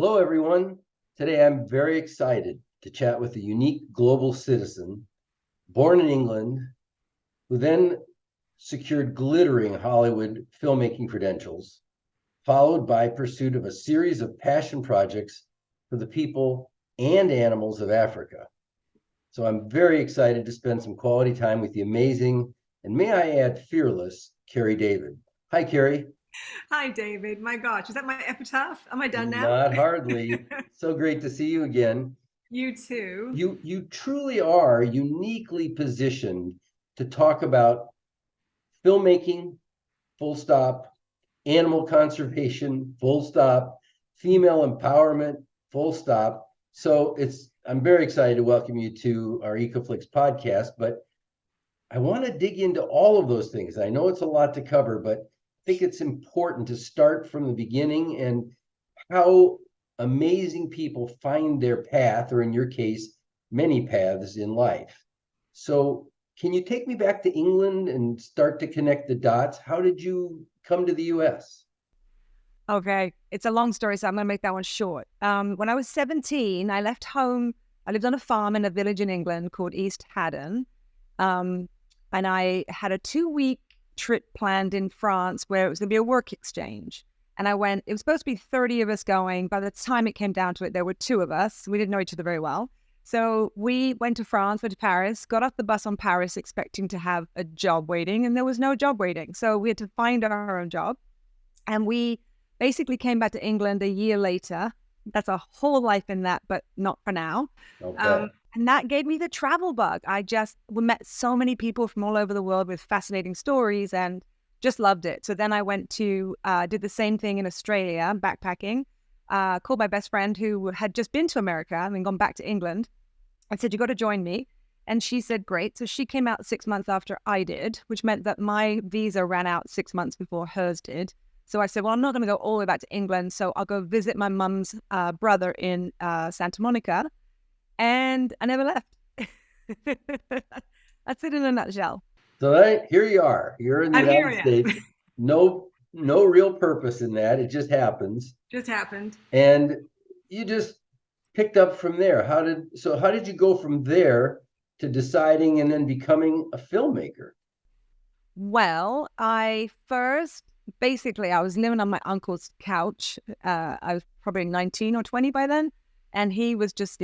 Hello, everyone. Today, I'm very excited to chat with a unique global citizen born in England, who then secured glittering Hollywood filmmaking credentials, followed by pursuit of a series of passion projects for the people and animals of Africa. So I'm very excited to spend some quality time with the amazing, and may I add, fearless Kerry David. Hi, Kerry. Hi, David. My gosh, is that my epitaph? Am I done now? Not hardly. So great to see you again. You too. You truly are uniquely positioned to talk about filmmaking, full stop, animal conservation, full stop, female empowerment, full stop. So I'm very excited to welcome you to our Ecoflix podcast, but I want to dig into all of those things. I know it's a lot to cover, but I think it's important to start from the beginning and how amazing people find their path, or in your case, many paths in life. So, can you take me back to England and start to connect the dots? How did you come to the US? Okay, it's a long story, so I'm going to make that one short. When I was 17, I left home. I lived on a farm in a village in England called East Haddon. And I had a 2-week trip planned in France where it was going to be a work exchange. And I went, it was supposed to be 30 of us going. By the time it came down to it, there were 2 of us. We didn't know each other very well. So we went to France, went to Paris, got off the bus on Paris expecting to have a job waiting, and there was no job waiting. So we had to find our own job. And we basically came back to England a year later. That's a whole life in that, but not for now. Okay. And that gave me the travel bug. We met so many people from all over the world with fascinating stories and just loved it. So then I went to, did the same thing in Australia, backpacking, called my best friend who had just been to America and then gone back to England. I said, you got to join me. And she said, great. So she came out 6 months after I did, which meant that my visa ran out 6 months before hers did. So I said, well, I'm not going to go all the way back to England. So I'll go visit my mum's brother in Santa Monica. And I never left. That's it in a nutshell. So here you are. You're in the And here United I am. States. No real purpose in that. It just happens. Just happened. And you just picked up from there. How did you go from there to deciding and then becoming a filmmaker? Well, I was living on my uncle's couch. I was probably 19 or 20 by then. And he was just,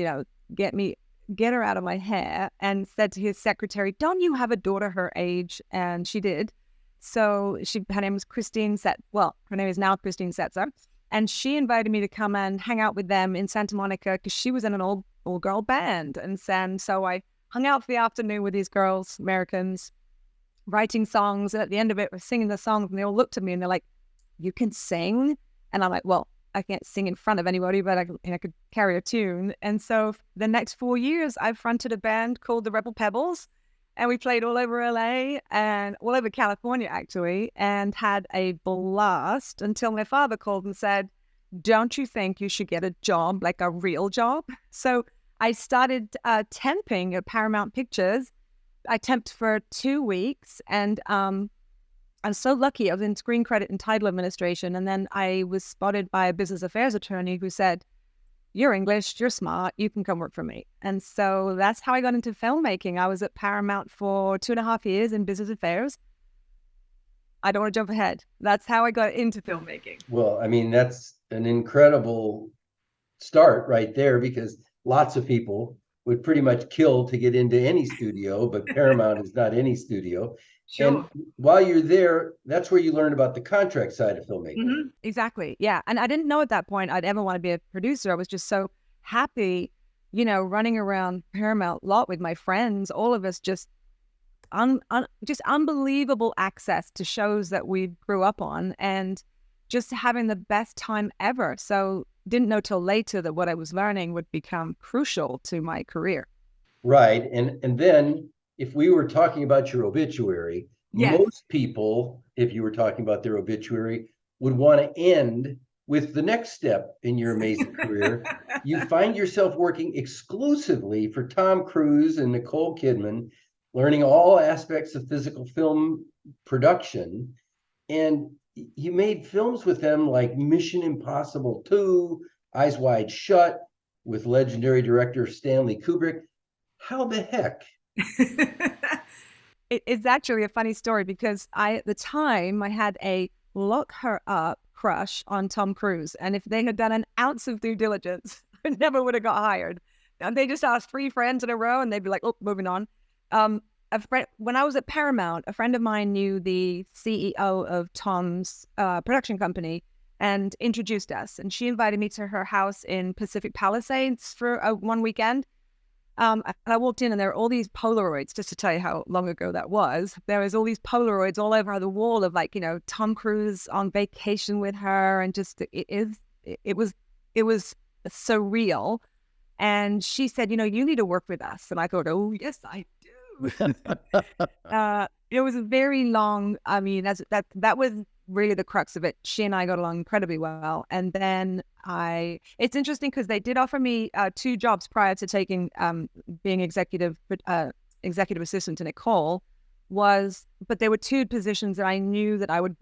get her out of my hair, and said to his secretary, don't you have a daughter her age? And she did. So her name was her name is now Christine Setzer. And she invited me to come and hang out with them in Santa Monica because she was in an all girl band. And so I hung out for the afternoon with these girls, Americans, writing songs. And at the end of it, we're singing the songs, and they all looked at me and they're like, you can sing? And I'm like, well, I can't sing in front of anybody, but I could carry a tune. And so the next 4 years, I fronted a band called the Rebel Pebbles, and we played all over LA and all over California, actually, and had a blast until my father called and said, don't you think you should get a job, like a real job? So I started temping at Paramount Pictures. I temped for 2 weeks, and I'm so lucky. I was in screen credit and title administration, and then I was spotted by a business affairs attorney who said, you're English, you're smart, you can come work for me. And so that's how I got into filmmaking. I was at Paramount for 2.5 years in business affairs. I don't want to jump ahead. That's how I got into filmmaking. Well, I mean, that's an incredible start right there, because lots of people would pretty much kill to get into any studio, but Paramount is not any studio. And Sure. while you're there, that's where you learn about the contract side of filmmaking. Exactly. Yeah. And I didn't know at that point I'd ever want to be a producer. I was just so happy, running around Paramount lot with my friends, all of us just just unbelievable access to shows that we grew up on and just having the best time ever. So didn't know till later that what I was learning would become crucial to my career. Right. And then if we were talking about your obituary, Yes. most people, if you were talking about their obituary, would want to end with the next step in your amazing career. You find yourself working exclusively for Tom Cruise and Nicole Kidman, learning all aspects of physical film production. And you made films with them like Mission Impossible 2, Eyes Wide Shut with legendary director Stanley Kubrick. How the heck? It's actually a funny story because at the time I had a lock her up crush on Tom Cruise. And if they had done an ounce of due diligence, I never would have got hired. And they just asked 3 friends in a row and they'd be like, oh, moving on. When I was at Paramount, a friend of mine knew the CEO of Tom's production company and introduced us. And she invited me to her house in Pacific Palisades for one weekend. And I walked in and there were all these Polaroids, just to tell you how long ago that was. There was all these Polaroids all over the wall of like, Tom Cruise on vacation with her. And just, it was surreal. And she said, you need to work with us. And I thought, oh, yes, I do. It was a very long, that was really the crux of it. She and I got along incredibly well. And then it's interesting because they did offer me 2 jobs prior to taking being executive assistant to Nicole but there were 2 positions that I knew that I would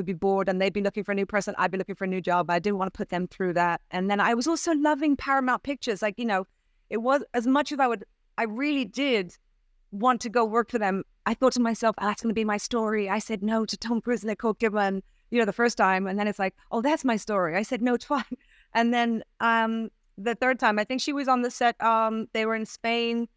be bored and they'd be looking for a new person. I'd be looking for a new job. I didn't want to put them through that. And then I was also loving Paramount Pictures. Like, it was as much as I really did want to go work for them. I thought to myself, that's going to be my story. I said no to Tom Cruise and Nicole Kidman, the first time. And then it's like, oh, that's my story. I said no twice. And then the third time, I think she was on the set. They were in Spain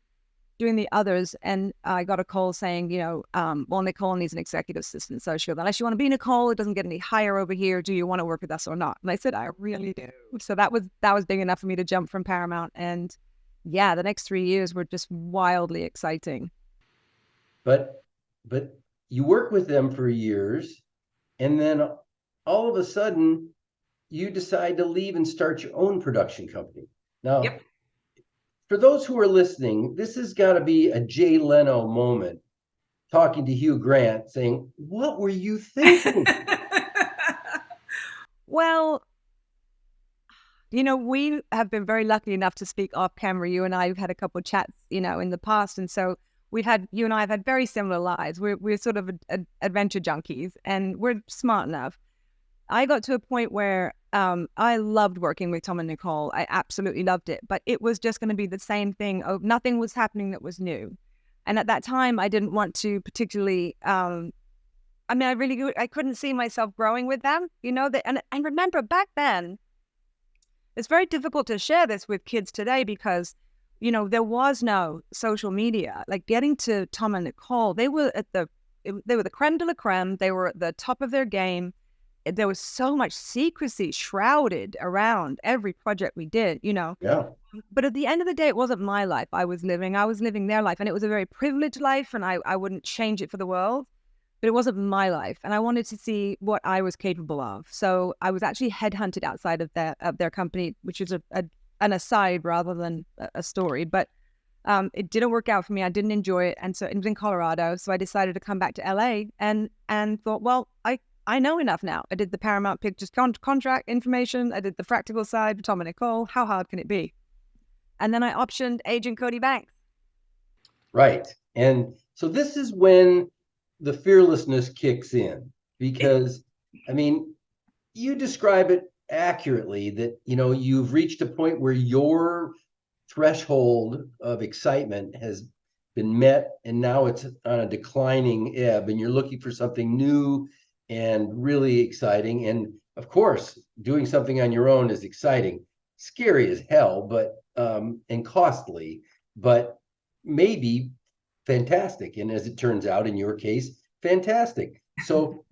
doing The Others. And I got a call saying, well, Nicole needs an executive assistant. So she goes, unless you want to be Nicole, it doesn't get any higher over here. Do you want to work with us or not? And I said, I really do. So that was big enough for me to jump from Paramount. And yeah, the next 3 years were just wildly exciting. But you work with them for years, and then all of a sudden you decide to leave and start your own production company. Now, Yep. For those who are listening, this has got to be a Jay Leno moment, talking to Hugh Grant saying, what were you thinking? Well, we have been very lucky enough to speak off camera. You and I have had a couple of chats, in the past. And so you and I have had very similar lives. We're sort of adventure junkies and we're smart enough. I got to a point where I loved working with Tom and Nicole. I absolutely loved it, but it was just going to be the same thing. Nothing was happening that was new. And at that time, I didn't want to particularly, I couldn't see myself growing with them, and remember back then, it's very difficult to share this with kids today because, there was no social media. Like getting to Tom and Nicole, they were the creme de la creme. They were at the top of their game. There was so much secrecy shrouded around every project we did, Yeah. But at the end of the day, it wasn't my life I was living their life. And it was a very privileged life and I wouldn't change it for the world, but it wasn't my life. And I wanted to see what I was capable of. So I was actually headhunted outside of their company, which is an aside rather than a story. But it didn't work out for me. I didn't enjoy it. And so it was in Colorado. So I decided to come back to LA and thought, well, I know enough now. I did the Paramount Pictures contract information. I did the practical side with Tom and Nicole. How hard can it be? And then I optioned Agent Cody Banks. Right. And so this is when the fearlessness kicks in, because, you describe it accurately that, you've reached a point where your threshold of excitement has been met and now it's on a declining ebb and you're looking for something new and really exciting. And of course, doing something on your own is exciting, scary as hell, but and costly, but maybe fantastic. And as it turns out, in your case, fantastic. So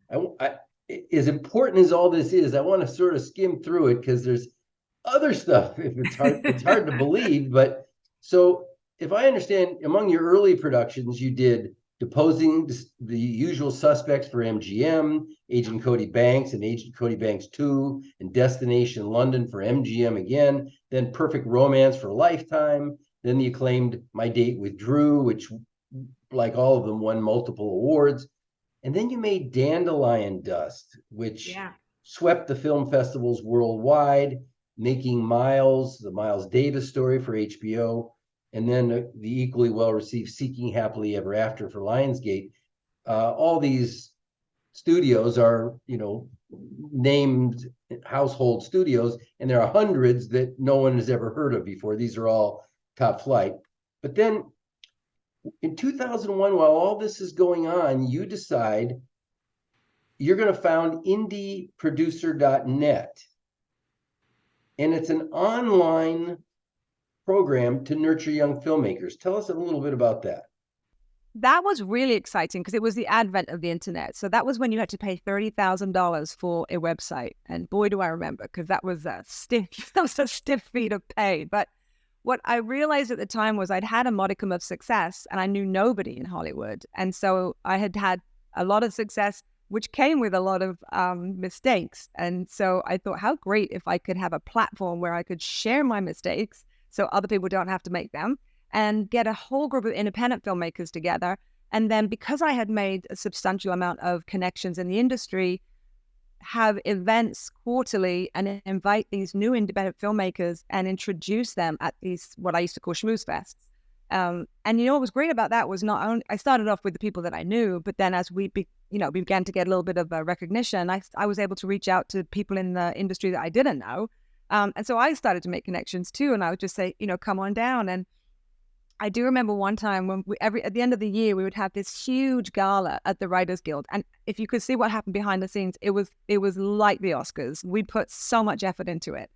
as important as all this is, I want to sort of skim through it because there's other stuff. If it's hard to believe, but so if I understand, among your early productions, you did Deposing the Usual Suspects for MGM, Agent Cody Banks and Agent Cody Banks 2, and Destination London for MGM again, then Perfect Romance for Lifetime, then the acclaimed My Date with Drew, which, like all of them, won multiple awards. And then you made Dandelion Dust, which swept the film festivals worldwide, making the Miles Davis story for HBO, and then the equally well-received Seeking Happily Ever After for Lionsgate. All these studios are, named household studios, and there are hundreds that no one has ever heard of before. These are all top flight. But then in 2001, while all this is going on, you decide you're going to found indieproducer.net. And it's an online program to nurture young filmmakers. Tell us a little bit about that. That was really exciting because it was the advent of the internet. So that was when you had to pay $30,000 for a website. And boy, do I remember, because that was a stiff fee to pay. But what I realized at the time was I'd had a modicum of success and I knew nobody in Hollywood. And so I had had a lot of success, which came with a lot of mistakes. And so I thought, how great if I could have a platform where I could share my mistakes so other people don't have to make them, and get a whole group of independent filmmakers together. And then because I had made a substantial amount of connections in the industry, have events quarterly and invite these new independent filmmakers and introduce them at these, what I used to call schmooze fests. And what was great about that was not only, I started off with the people that I knew, but then as we began to get a little bit of recognition, I was able to reach out to people in the industry that I didn't know. And so I started to make connections too. And I would just say, come on down. And I do remember one time when at the end of the year, we would have this huge gala at the Writers Guild. And if you could see what happened behind the scenes, it was like the Oscars. We put so much effort into it.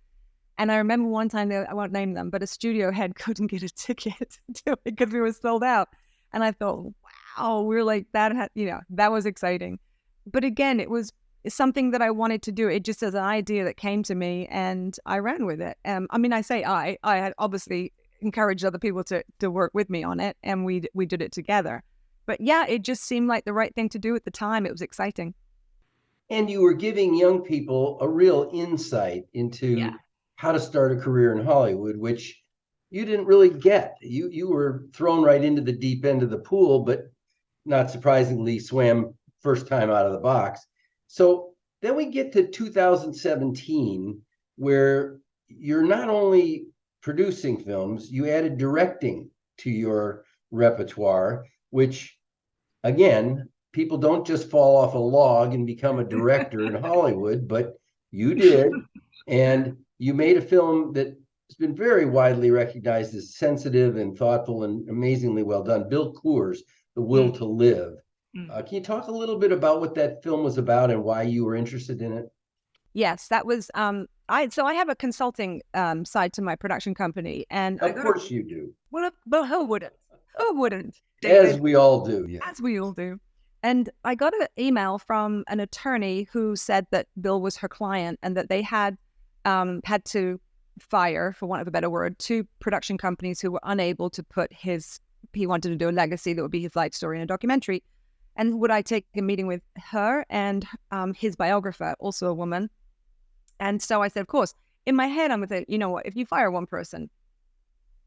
And I remember one time, I won't name them, but a studio head couldn't get a ticket to it because we were sold out. And I thought, wow, we were like, that was exciting. But again, it's something that I wanted to do. It just as an idea that came to me and I ran with it. I had obviously encouraged other people to work with me on it, and we did it together. But yeah, it just seemed like the right thing to do at the time. It was exciting. And you were giving young people a real insight into how to start a career in Hollywood, which you didn't really get. You were thrown right into the deep end of the pool, but not surprisingly swam first time out of the box. So then we get to 2017, where you're not only producing films, you added directing to your repertoire, which, again, people don't just fall off a log and become a director in Hollywood, but you did. And you made a film that has been very widely recognized as sensitive and thoughtful and amazingly well done, Bill Coors, The Will to Live. Can you talk a little bit about what that film was about and why you were interested in it? Yes, that was I have a consulting side to my production company, and of course you do. Well, who wouldn't? Who wouldn't? David? As we all do. As we all do. And I got an email from an attorney who said that Bill was her client and that they had to fire, for want of a better word, 2 production companies who were unable to put he wanted to do a legacy that would be his life story in a documentary. And would I take a meeting with her and his biographer, also a woman? And so I said, of course. In my head, I'm going to say, you know what, if you fire one person,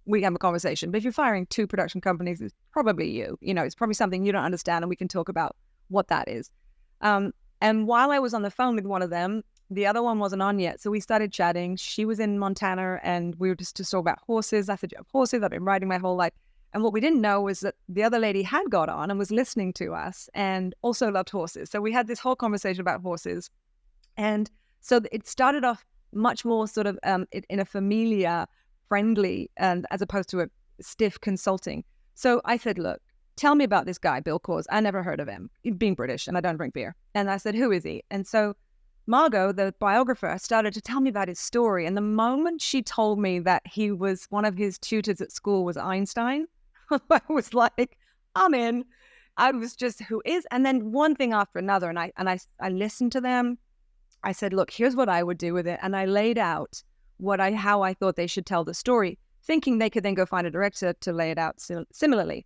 we have a conversation. But if you're firing 2 production companies, it's probably you. It's probably something you don't understand, and we can talk about what that is. And while I was on the phone with one of them, the other one wasn't on yet. So we started chatting. She was in Montana, and we were just to talk about horses. I said, you have horses? I've been riding my whole life. And what we didn't know was that the other lady had got on and was listening to us and also loved horses. So we had this whole conversation about horses. And so it started off much more sort of in a familiar, friendly, and as opposed to a stiff consulting. So I said, look, tell me about this guy, Bill Coors. I never heard of him, being British, and I don't drink beer. And I said, who is he? And so Margot, the biographer, started to tell me about his story. And the moment she told me that he was, one of his tutors at school was Einstein, I was like, I'm in. I was just, who is? And then one thing after another. And I listened to them. I said, look, here's what I would do with it. And I laid out how I thought they should tell the story, thinking they could then go find a director to lay it out similarly.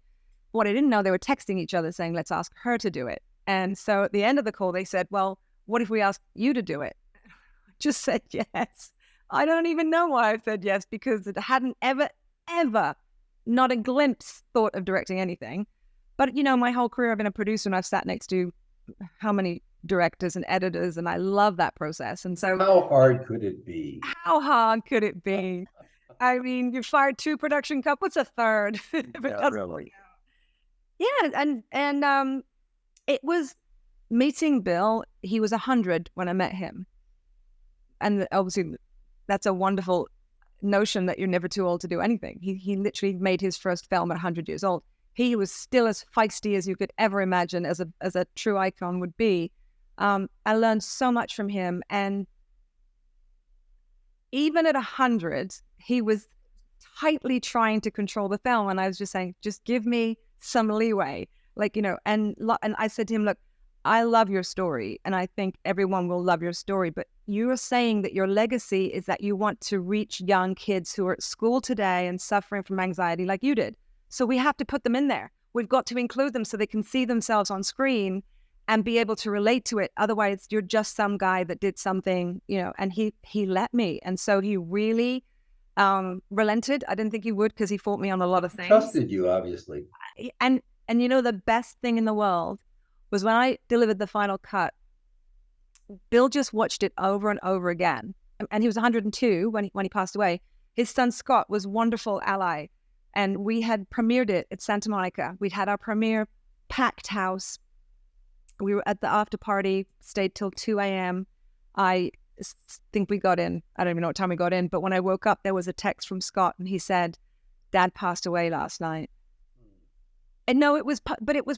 What I didn't know, they were texting each other saying, let's ask her to do it. And so at the end of the call, they said, well, what if we ask you to do it? I just said yes. I don't even know why I said yes, because it hadn't ever, not a glimpse thought of directing anything. But, my whole career I've been a producer, and I've sat next to how many directors and editors, and I love that process. And so how hard could it be? How hard could it be? I mean, you fired 2 production companies. What's a third? Yeah, really. Yeah, and it was meeting Bill, he was 100 when I met him. And obviously, that's a wonderful notion that you're never too old to do anything. He literally made his first film at 100 years old. He was still as feisty as you could ever imagine, as a true icon would be. I learned so much from him, and even at 100, he was tightly trying to control the film, and I was just saying, just give me some leeway, like, you know. And I said to him, look, I love your story, and I think everyone will love your story, but you are saying that your legacy is that you want to reach young kids who are at school today and suffering from anxiety like you did. So we have to put them in there. We've got to include them so they can see themselves on screen and be able to relate to it. Otherwise, you're just some guy that did something, you know. And he let me. And so he really relented. I didn't think he would, because he fought me on a lot of things. Trusted you, obviously. And you know, the best thing in the world was when I delivered the final cut, Bill just watched it over and over again. And he was 102 when he passed away. His son, Scott, was a wonderful ally. And we had premiered it at Santa Monica. We'd had our premiere, packed house. We were at the after party, stayed till 2 a.m. I think we got in. I don't even know what time we got in. But when I woke up, there was a text from Scott, and he said, Dad passed away last night. And no, it was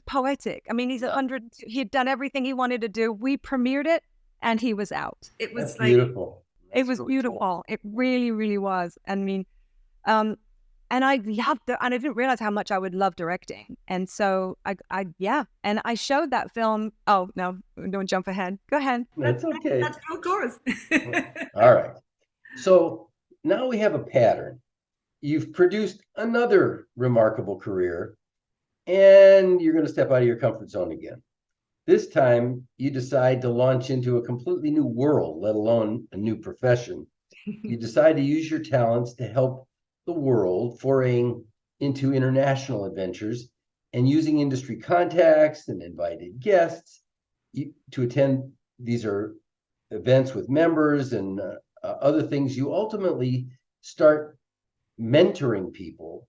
poetic. I mean, he's 100. He had done everything he wanted to do. We premiered it, and he was out. It was That's beautiful. It was beautiful. It really, really was. I mean, and I loved it, and I didn't realize how much I would love directing. And so and I showed that film. Oh no, don't jump ahead. Go ahead. That's okay. That's of course. All right. So now we have a pattern. You've produced another remarkable career, and you're going to step out of your comfort zone again. This time, you decide to launch into a completely new world, let alone a new profession. You decide to use your talents to help the world, foraying into international adventures and using industry contacts and invited guests to attend. These are events with members and other things. You ultimately start mentoring people,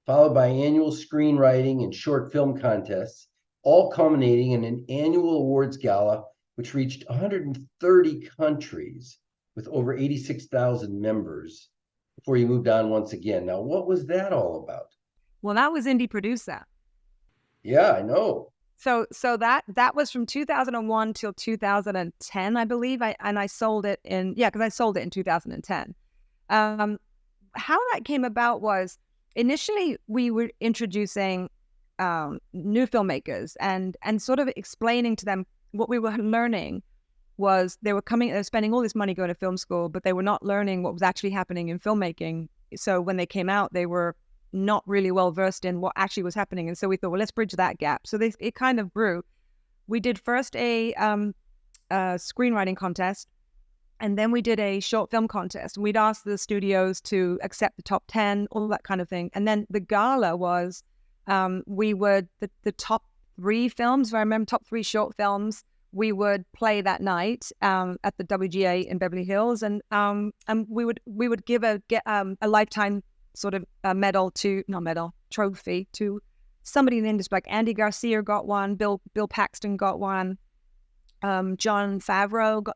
followed by annual screenwriting and short film contests, all culminating in an annual awards gala, which reached 130 countries with over 86,000 members before you moved on once again. Now, what was that all about? Well, that was Indie Producer. Yeah, I know. So that was from 2001 till 2010, I believe. I sold it because I sold it in 2010. How that came about was, initially we were introducing new filmmakers and sort of explaining to them what we were learning was they were spending all this money going to film school, but they were not learning what was actually happening in filmmaking. So when they came out, they were not really well versed in what actually was happening. And so we thought, well, let's bridge that gap. So it kind of grew. We did first a screenwriting contest, and then we did a short film contest. We'd asked the studios to accept the top 10, all that kind of thing. And then the gala was, we were the top 3 films, if I remember, top 3 short films, we would play that night at the WGA in Beverly Hills, and we would give a lifetime sort of trophy to somebody in the industry. Like Andy Garcia got one, Bill Paxton got one, Jon Favreau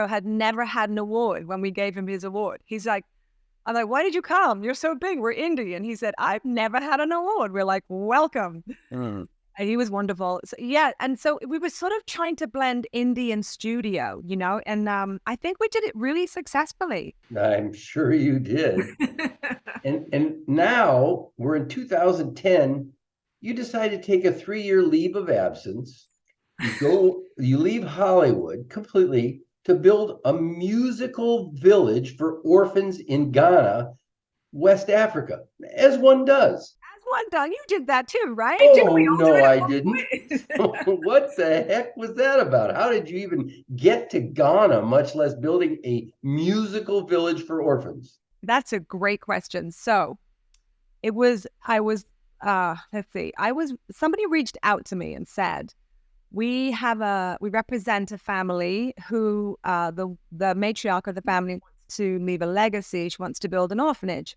had never had an award when we gave him his award. I'm like, why did you come? You're so big. We're indie. And he said, I've never had an award. We're like, welcome. And he was wonderful. So, yeah. And so we were sort of trying to blend indie and studio, you know, and I think we did it really successfully. I'm sure you did. and now we're in 2010. You decide to take a 3-year leave of absence. You leave Hollywood completely to build a musical village for orphans in Ghana, West Africa, as one does. You did that too, right? Oh, no, I didn't. What the heck was that about? How did you even get to Ghana, much less building a musical village for orphans? That's a great question. So somebody reached out to me and said, we represent a family who the matriarch of the family wants to leave a legacy. She wants to build an orphanage.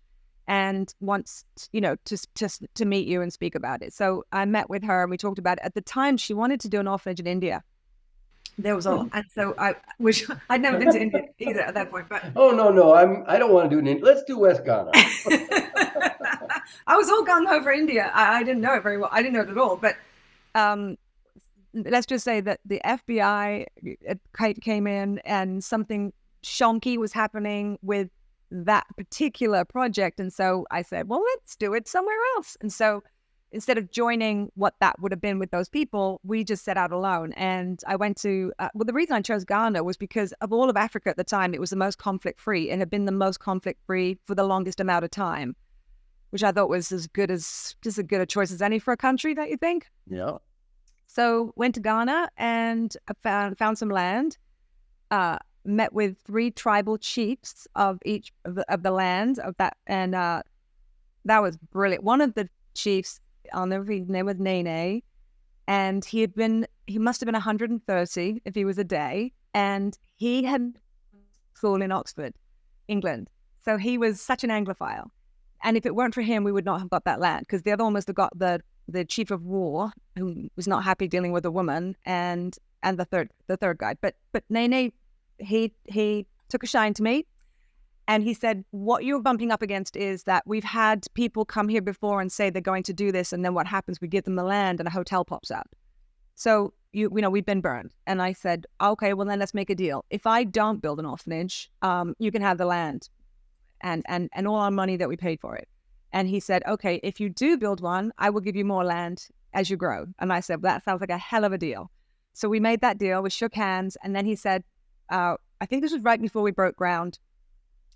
and wants, to meet you and speak about it. So I met with her and we talked about it. At the time, she wanted to do an orphanage in India. There was all, and so which I'd never been to India either at that point, but Oh, no, I don't want to do it. Let's do West Ghana. I was all gung ho for India. I didn't know it very well. I didn't know it at all. But let's just say that the FBI came in and something shonky was happening with that particular project. And so I said, well, let's do it somewhere else. And so instead of joining what that would have been with those people, we just set out alone. And I went to, the reason I chose Ghana was because of all of Africa at the time, it was the most conflict-free and had been the most conflict-free for the longest amount of time, which I thought was just as good a choice as any for a country, don't you think? Yeah. So went to Ghana and found some land, met with 3 tribal chiefs of each of the land of that. And that was brilliant. One of the chiefs, I'll never forget, his name was Nene, and he must have been 130 if he was a day, and he had school in Oxford, England. So he was such an Anglophile. And if it weren't for him, we would not have got that land, because the other one must have got the chief of war, who was not happy dealing with a woman, and the third guy. But Nene, he took a shine to me. And he said, what you're bumping up against is that we've had people come here before and say they're going to do this. And then what happens? We give them the land and a hotel pops up. So, we've been burned. And I said, okay, well, then let's make a deal. If I don't build an orphanage, you can have the land and all our money that we paid for it. And he said, okay, if you do build one, I will give you more land as you grow. And I said, well, that sounds like a hell of a deal. So we made that deal. We shook hands. And then he said, I think this was right before we broke ground.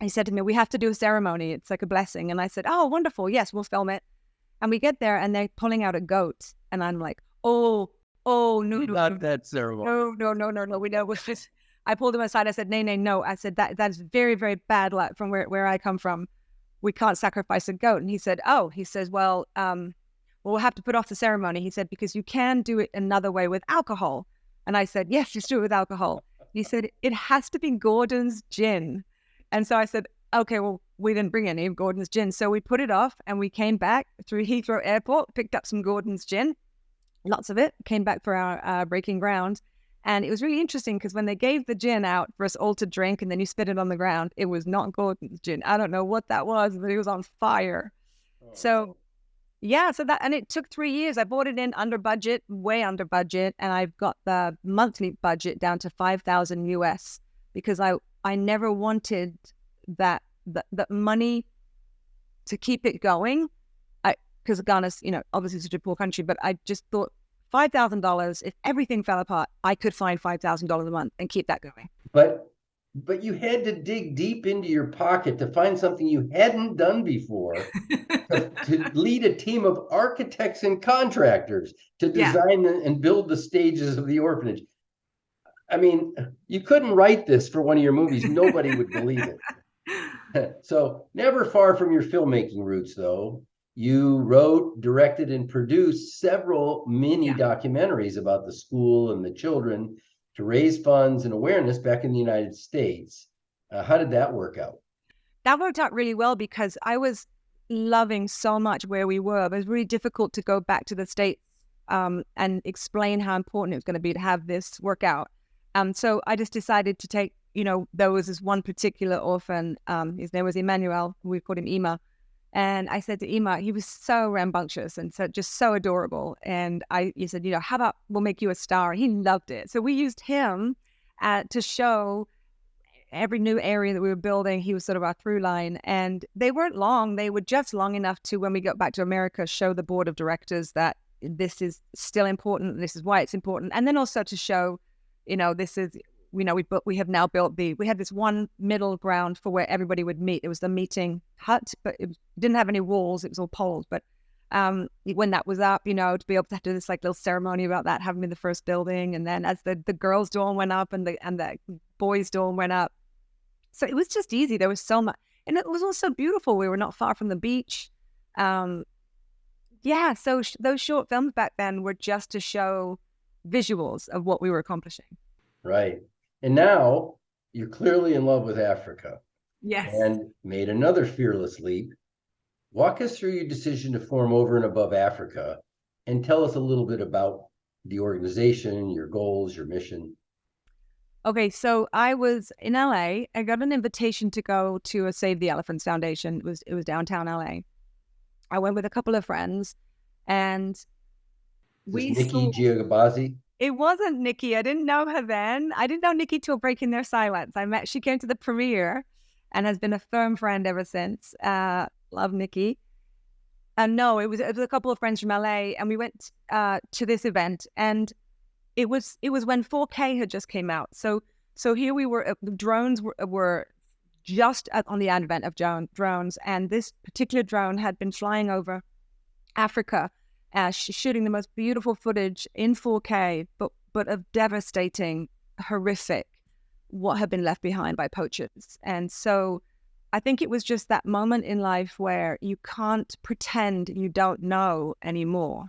He said to me, we have to do a ceremony. It's like a blessing. And I said, oh, wonderful. Yes, we'll film it. And we get there and they're pulling out a goat. And I'm like, oh, no. Not that ceremony. No. We know this. I pulled him aside. I said, Nene, no. I said, that is very, very bad luck from where I come from. We can't sacrifice a goat. And he said, well, we'll have to put off the ceremony. He said, because you can do it another way with alcohol. And I said, yes, just do it with alcohol. He said, it has to be Gordon's gin. And so I said, okay, well, we didn't bring any of Gordon's gin. So we put it off and we came back through Heathrow Airport, picked up some Gordon's gin, lots of it, came back for our breaking ground. And it was really interesting because when they gave the gin out for us all to drink and then you spit it on the ground, it was not Gordon's gin. I don't know what that was, but it was on fire. Oh. So yeah, and it took 3 years. I bought it in under budget, way under budget. And I've got the monthly budget down to 5,000 US because I never wanted that money to keep it going. Because Ghana's, obviously such a poor country, but I just thought $5,000, if everything fell apart, I could find $5,000 a month and keep that going. But you had to dig deep into your pocket to find something you hadn't done before to lead a team of architects and contractors to design and build the stages of the orphanage. I mean, you couldn't write this for one of your movies. Nobody would believe it. So never far from your filmmaking roots, though. You wrote, directed, and produced several mini documentaries about the school and the children to raise funds and awareness back in the United States. How did that work out? That worked out really well because I was loving so much where we were. It was really difficult to go back to the States and explain how important it was going to be to have this work out. So I just decided to take, there was this one particular orphan, his name was Emmanuel, we called him Ema. And I said to Ema, he was so rambunctious and just so adorable. And he said, how about we'll make you a star? He loved it. So we used him to show every new area that we were building. He was sort of our through line. And they weren't long. They were just long enough to, when we got back to America, show the board of directors that this is still important. This is why it's important. And then also to show, this is, we have now built we had this one middle ground for where everybody would meet. It was the meeting hut, but it didn't have any walls. It was all poles. But when that was up, to be able to do this little ceremony about that, having been the first building. And then as the girls' dorm went up and the boys' dorm went up. So it was just easy. There was so much. And it was also beautiful. We were not far from the beach. So those short films back then were just to show visuals of what we were accomplishing. Right. And now you're clearly in love with Africa. Yes. And made another fearless leap Walk us through your decision to form Over and Above Africa and tell us a little bit about the organization, your goals, your mission. Okay, so I was in LA. I got an invitation to go to a Save the Elephants Foundation. It was downtown LA. I went with a couple of friends, and Is this we Nikki saw. Giagabazi? It wasn't Nikki. I didn't know her then. I didn't know Nikki till Breaking Their Silence. She came to the premiere and has been a firm friend ever since. Love Nikki. And no, it was a couple of friends from LA, and we went to this event, and it was when 4K had just came out. So here we were. Drones were just on the advent of drones, and this particular drone had been flying over Africa, shooting the most beautiful footage in 4K, but of devastating, horrific what had been left behind by poachers. And so I think it was just that moment in life where you can't pretend you don't know anymore.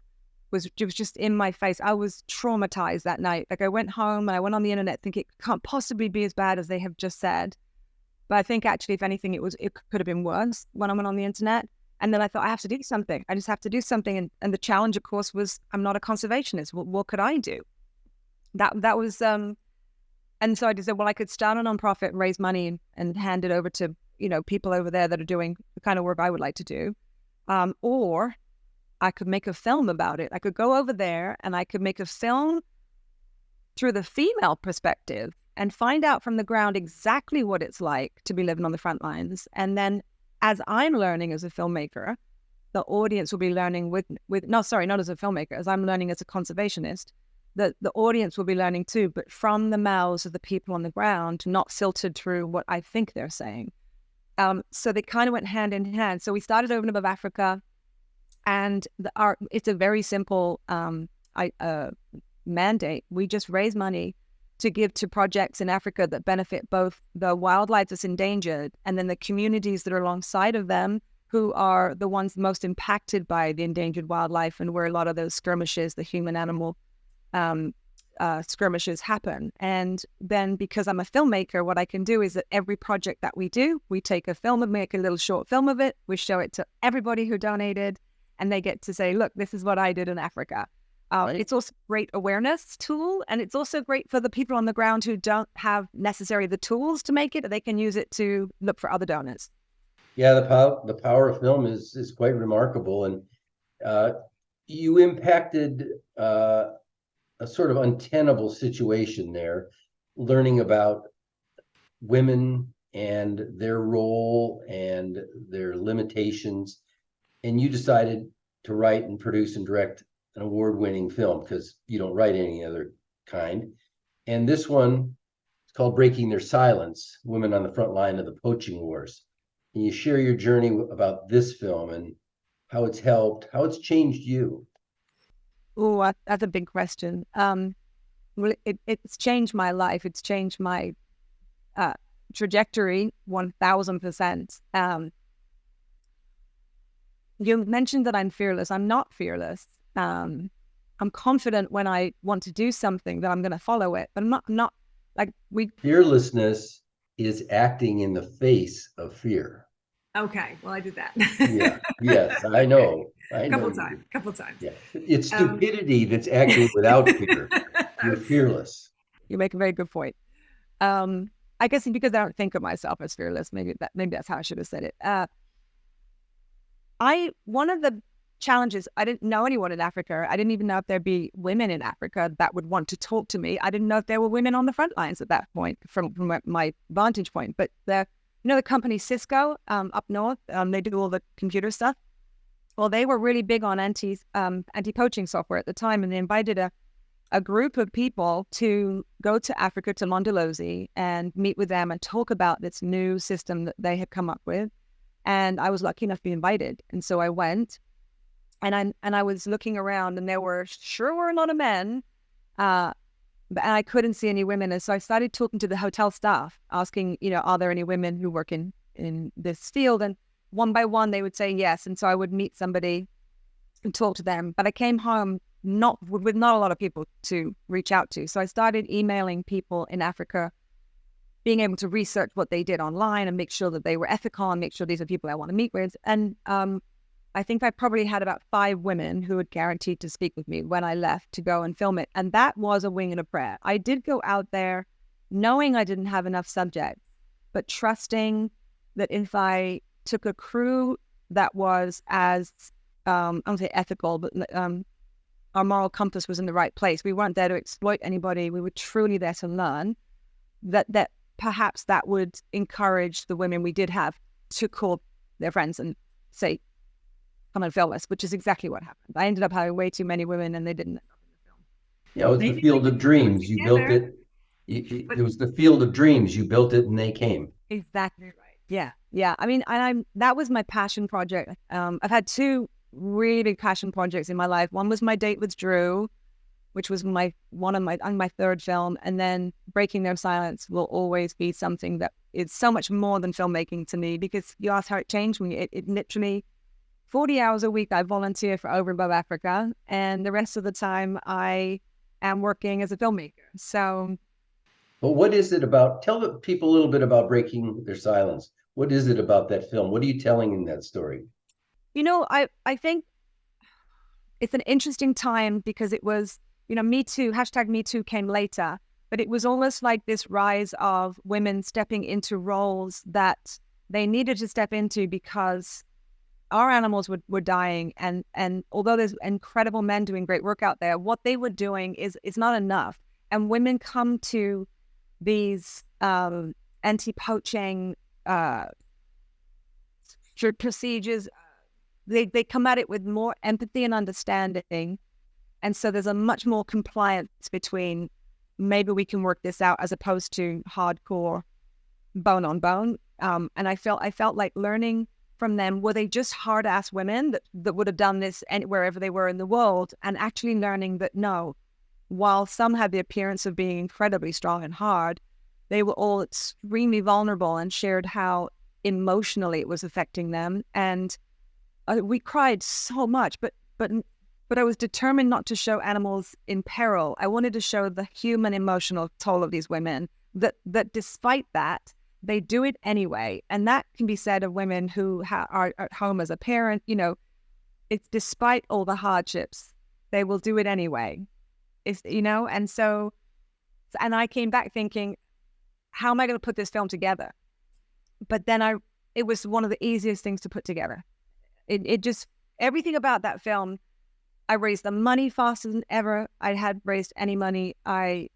It was just in my face. I was traumatized that night. Like, I went home and I went on the internet thinking it can't possibly be as bad as they have just said. But I think actually, if anything, it could have been worse when I went on the internet. And then I thought, I have to do something. I just have to do something. And the challenge, of course, was I'm not a conservationist. What could I do? That was and so I just said, well, I could start a nonprofit and raise money and hand it over to, people over there that are doing the kind of work I would like to do. Or I could make a film about it. I could go over there and I could make a film through the female perspective and find out from the ground exactly what it's like to be living on the front lines. And then as I'm learning as a filmmaker, the audience will be learning not as a filmmaker, as I'm learning as a conservationist, the audience will be learning too, but from the mouths of the people on the ground, not filtered through what I think they're saying. So they kind of went hand in hand. So we started Over and Above Africa, and it's a very simple mandate. We just raise money to give to projects in Africa that benefit both the wildlife that's endangered and then the communities that are alongside of them, who are the ones most impacted by the endangered wildlife and where a lot of those skirmishes, the human-animal skirmishes happen. And then because I'm a filmmaker, what I can do is that every project that we do, we take a film and make a little short film of it. We show it to everybody who donated, and they get to say, look, this is what I did in Africa. Right. It's also a great awareness tool, and it's also great for the people on the ground who don't have necessarily the tools to make it. They can use it to look for other donors. Yeah, the power of film is quite remarkable, and you impacted a sort of untenable situation there, learning about women and their role and their limitations, and you decided to write and produce and direct an award-winning film because you don't write any other kind. And this one is called Breaking Their Silence, Women on the Front Line of the Poaching Wars. Can you share your journey about this film and how it's helped, how it's changed you? Oh, that's a big question. Well, it's changed my life. It's changed my trajectory 1000%. You mentioned that I'm fearless. I'm not fearless. I'm confident when I want to do something that I'm going to follow it, but I'm not like Fearlessness is acting in the face of fear. Okay, well, I did that. Yeah, yes, I know. Couple times. Yeah. It's stupidity that's acting without fear. You're fearless. You make a very good point. I guess because I don't think of myself as fearless, maybe that's how I should have said it. One of the challenges, I didn't know anyone in Africa. I didn't even know if there'd be women in Africa that would want to talk to me. I didn't know if there were women on the front lines at that point from my vantage point. But the company Cisco up north, they do all the computer stuff. Well, they were really big on anti-poaching software at the time, and they invited a group of people to go to Africa, to Mondolozi, and meet with them and talk about this new system that they had come up with. And I was lucky enough to be invited. And so I went, and I was looking around, and there were a lot of men, but I couldn't see any women. And so I started talking to the hotel staff, asking, are there any women who work in this field? And one by one, they would say yes. And so I would meet somebody and talk to them. But I came home with not a lot of people to reach out to. So I started emailing people in Africa, being able to research what they did online and make sure that they were ethical and make sure these are people I want to meet with. And I think I probably had about 5 women who had guaranteed to speak with me when I left to go and film it. And that was a wing and a prayer. I did go out there knowing I didn't have enough subjects, but trusting that if I took a crew that was as, I don't say ethical, but our moral compass was in the right place. We weren't there to exploit anybody. We were truly there to learn, that perhaps that would encourage the women we did have to call their friends and say, come and film us, which is exactly what happened. I ended up having way too many women and they didn't end up in the film. Yeah, it's the field of dreams. You built it. It was the field of dreams. You built it and they came. Exactly right. Yeah. Yeah. I mean, that was my passion project. I've had 2 really big passion projects in my life. One was my date with Drew, which was my 3rd film. And then Breaking Their Silence will always be something that is so much more than filmmaking to me, because you asked how it changed me. It literally 40 hours a week I volunteer for Over Above Africa, and the rest of the time I am working as a filmmaker. So, but what is it about? Tell the people a little bit about Breaking Their Silence. What is it about that film? What are you telling in that story? I think it's an interesting time because it was, Me Too, #MeToo came later, but it was almost like this rise of women stepping into roles that they needed to step into because our animals were dying. And although there's incredible men doing great work out there, what they were doing is not enough. And women come to these anti-poaching procedures, they come at it with more empathy and understanding. And so there's a much more compliance between maybe we can work this out as opposed to hardcore bone on bone. And I felt like learning from them. Were they just hard-ass women that would have done this wherever they were in the world? And actually learning that no, while some had the appearance of being incredibly strong and hard, they were all extremely vulnerable and shared how emotionally it was affecting them. And we cried so much, but I was determined not to show animals in peril. I wanted to show the human emotional toll of these women, that despite that, they do it anyway. And that can be said of women who are at home as a parent. It's despite all the hardships, they will do it anyway. And so, and I came back thinking, how am I going to put this film together? But then it was one of the easiest things to put together. It just, everything about that film, I raised the money faster than ever I had raised any money. I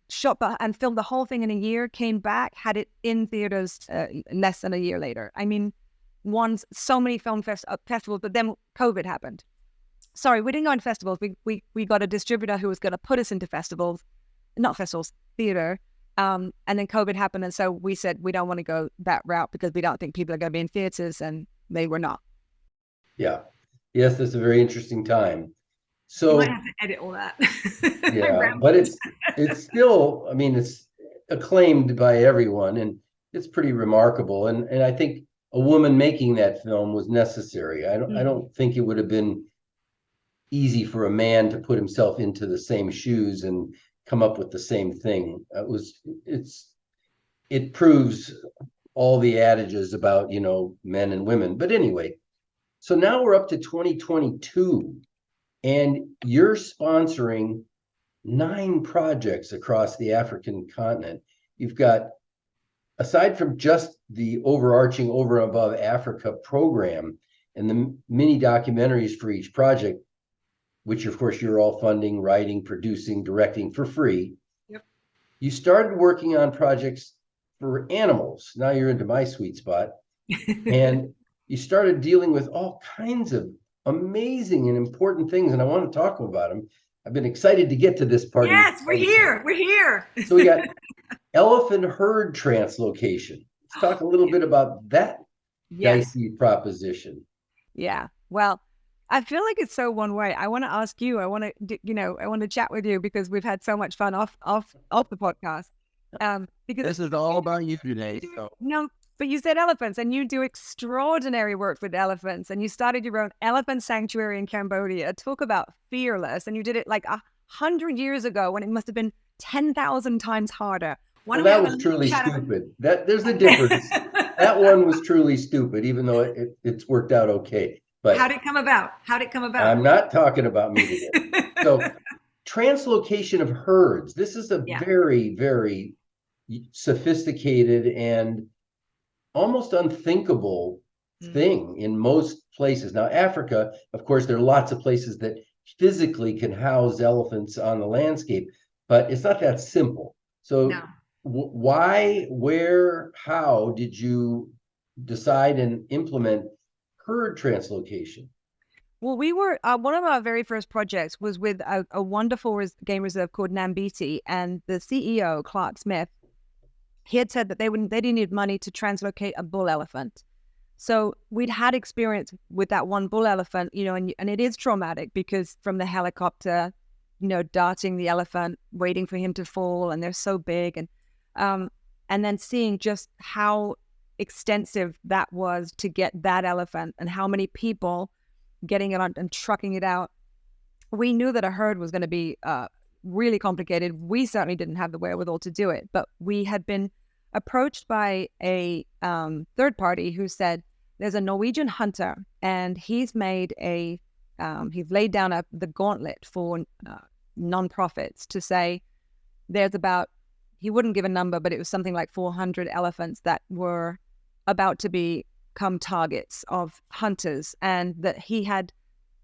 shot and filmed the whole thing in a year, came back, had it in theaters less than a year later. I mean, won so many film festivals, but then COVID happened. Sorry, we didn't go into festivals. We got a distributor who was going to put us into theater. And then COVID happened. And so we said, we don't want to go that route because we don't think people are going to be in theaters, and they were not. Yeah. Yes, that's a very interesting time. So you might have to edit all that. Yeah, but it's still, I mean, it's acclaimed by everyone, and it's pretty remarkable. And I think a woman making that film was necessary. I don't think it would have been easy for a man to put himself into the same shoes and come up with the same thing. It proves all the adages about, men and women. But anyway, so now we're up to 2022. And you're sponsoring 9 projects across the African continent. You've got, aside from just the overarching Over and Above Africa program and the mini documentaries for each project, which of course you're all funding, writing, producing, directing for free. Yep. You started working on projects for animals. Now you're into my sweet spot. And you started dealing with all kinds of amazing and important things, and I want to talk about them. I've been excited to get to this part. Yes, we're here. So we got elephant herd translocation. Let's talk a little bit about that dicey proposition. Yeah. Well, I feel like it's so one way. I want to ask you. I want to chat with you because we've had so much fun off the podcast. Because this is all about you today. So. No. But you said elephants, and you do extraordinary work with elephants, and you started your own elephant sanctuary in Cambodia. Talk about fearless, and you did it like 100 years ago when it must have been 10,000 times harder. Well, that was truly stupid. There's a difference. that one was truly stupid, even though it's worked out okay. But How'd it come about? How'd it come about? I'm not talking about me today. So translocation of herds. This is a Yeah. very, very sophisticated and almost unthinkable thing in most places. Now, Africa, of course, there are lots of places that physically can house elephants on the landscape, but it's not that simple. So No. why, where, how did you decide and implement herd translocation? Well, we were one of our very first projects was with a wonderful game reserve called Nambiti, and the CEO, Clark Smith, he had said that they didn't need money to translocate a bull elephant. So we'd had experience with that one bull elephant, and it is traumatic because from the helicopter, darting the elephant, waiting for him to fall, and they're so big, and then seeing just how extensive that was to get that elephant and how many people getting it on and trucking it out. We knew that a herd was going to be really complicated. We certainly didn't have the wherewithal to do it, but we had been approached by a third party who said, there's a Norwegian hunter and he's made he's laid down the gauntlet for nonprofits to say there's he wouldn't give a number, but it was something like 400 elephants that were about to become targets of hunters, and that he had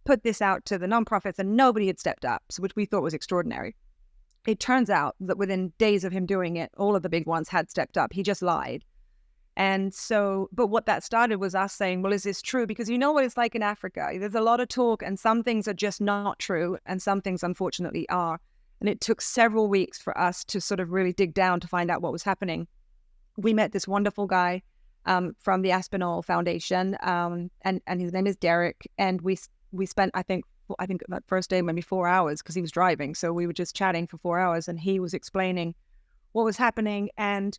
put this out to the nonprofits and nobody had stepped up, which we thought was extraordinary. It turns out that within days of him doing it, all of the big ones had stepped up. He just lied. And so, but what that started was us saying, well, is this true? Because you know what it's like in Africa. There's a lot of talk and some things are just not true and some things unfortunately are. And it took several weeks for us to sort of really dig down to find out what was happening. We met this wonderful guy from the Aspinall Foundation, and his name is Derek. And we spent, I think that first day, maybe 4 hours, because he was driving. So we were just chatting for 4 hours and he was explaining what was happening. And